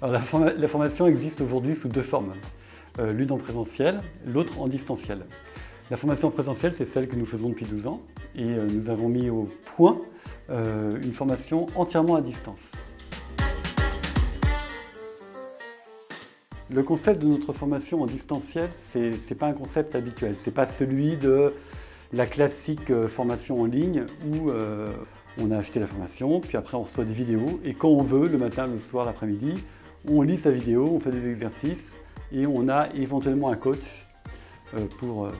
Alors, la formation existe aujourd'hui sous deux formes, l'une en présentiel, l'autre en distanciel. La formation en présentiel, c'est celle que nous faisons depuis 12 ans et nous avons mis au point une formation entièrement à distance. Le concept de notre formation en distanciel, c'est pas un concept habituel, c'est pas celui de la classique formation en ligne où on a acheté la formation, puis après on reçoit des vidéos et quand on veut, le matin, le soir, l'après-midi, on lit sa vidéo, on fait des exercices et on a éventuellement un coach pour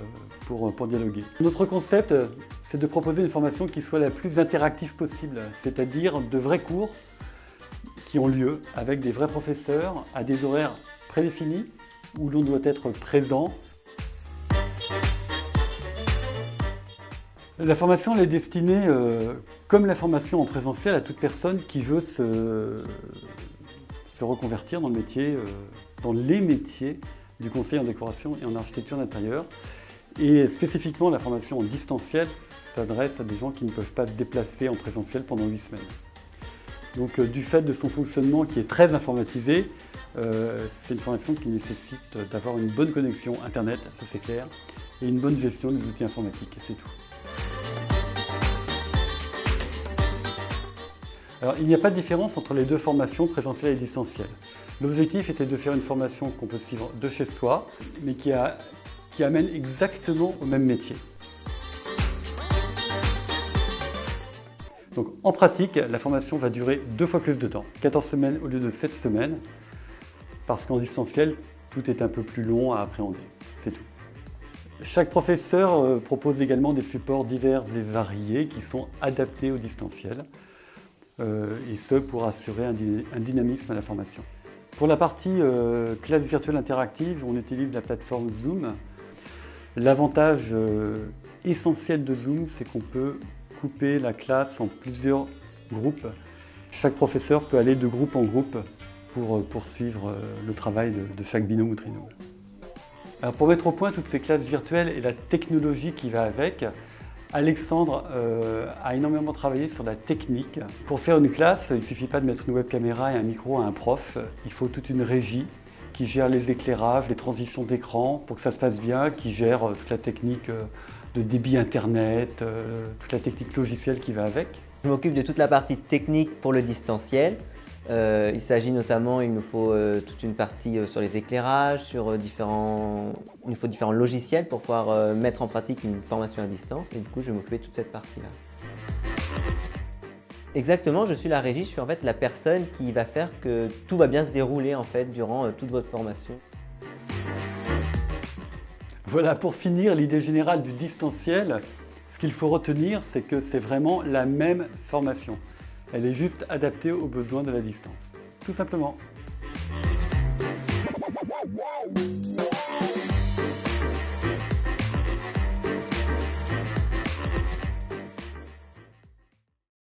dialoguer. Notre concept, c'est de proposer une formation qui soit la plus interactive possible, c'est-à-dire de vrais cours qui ont lieu avec des vrais professeurs à des horaires prédéfinis où l'on doit être présent. La formation elle est destinée, comme la formation en présentiel, à toute personne qui veut se reconvertir dans le métier, dans les métiers du conseil en décoration et en architecture d'intérieur. Et spécifiquement, la formation en distanciel s'adresse à des gens qui ne peuvent pas se déplacer en présentiel pendant 8 semaines. Donc du fait de son fonctionnement qui est très informatisé, c'est une formation qui nécessite d'avoir une bonne connexion Internet, ça c'est clair, et une bonne gestion des outils informatiques, et c'est tout. Alors, il n'y a pas de différence entre les deux formations présentielles et distancielles. L'objectif était de faire une formation qu'on peut suivre de chez soi, mais qui amène exactement au même métier. Donc, en pratique, la formation va durer 2 fois plus de temps, 14 semaines au lieu de 7 semaines, parce qu'en distanciel, tout est un peu plus long à appréhender, c'est tout. Chaque professeur propose également des supports divers et variés qui sont adaptés au distanciel. Et ce pour assurer un dynamisme à la formation. Pour la partie classe virtuelle interactive, on utilise la plateforme Zoom. L'avantage essentiel de Zoom, c'est qu'on peut couper la classe en plusieurs groupes. Chaque professeur peut aller de groupe en groupe pour poursuivre le travail de chaque binôme ou trinôme. Alors pour mettre au point toutes ces classes virtuelles et la technologie qui va avec, Alexandre a énormément travaillé sur la technique. Pour faire une classe, il ne suffit pas de mettre une web caméra et un micro à un prof. Il faut toute une régie qui gère les éclairages, les transitions d'écran pour que ça se passe bien, qui gère toute la technique de débit internet, toute la technique logicielle qui va avec. Je m'occupe de toute la partie technique pour le distanciel. Il s'agit notamment, il nous faut toute une partie sur les éclairages, il nous faut différents logiciels pour pouvoir mettre en pratique une formation à distance et du coup je vais m'occuper de toute cette partie-là. Exactement, je suis la régie, je suis en fait la personne qui va faire que tout va bien se dérouler en fait durant toute votre formation. Voilà, pour finir, l'idée générale du distanciel, ce qu'il faut retenir, c'est que c'est vraiment la même formation. Elle est juste adaptée aux besoins de la distance, tout simplement.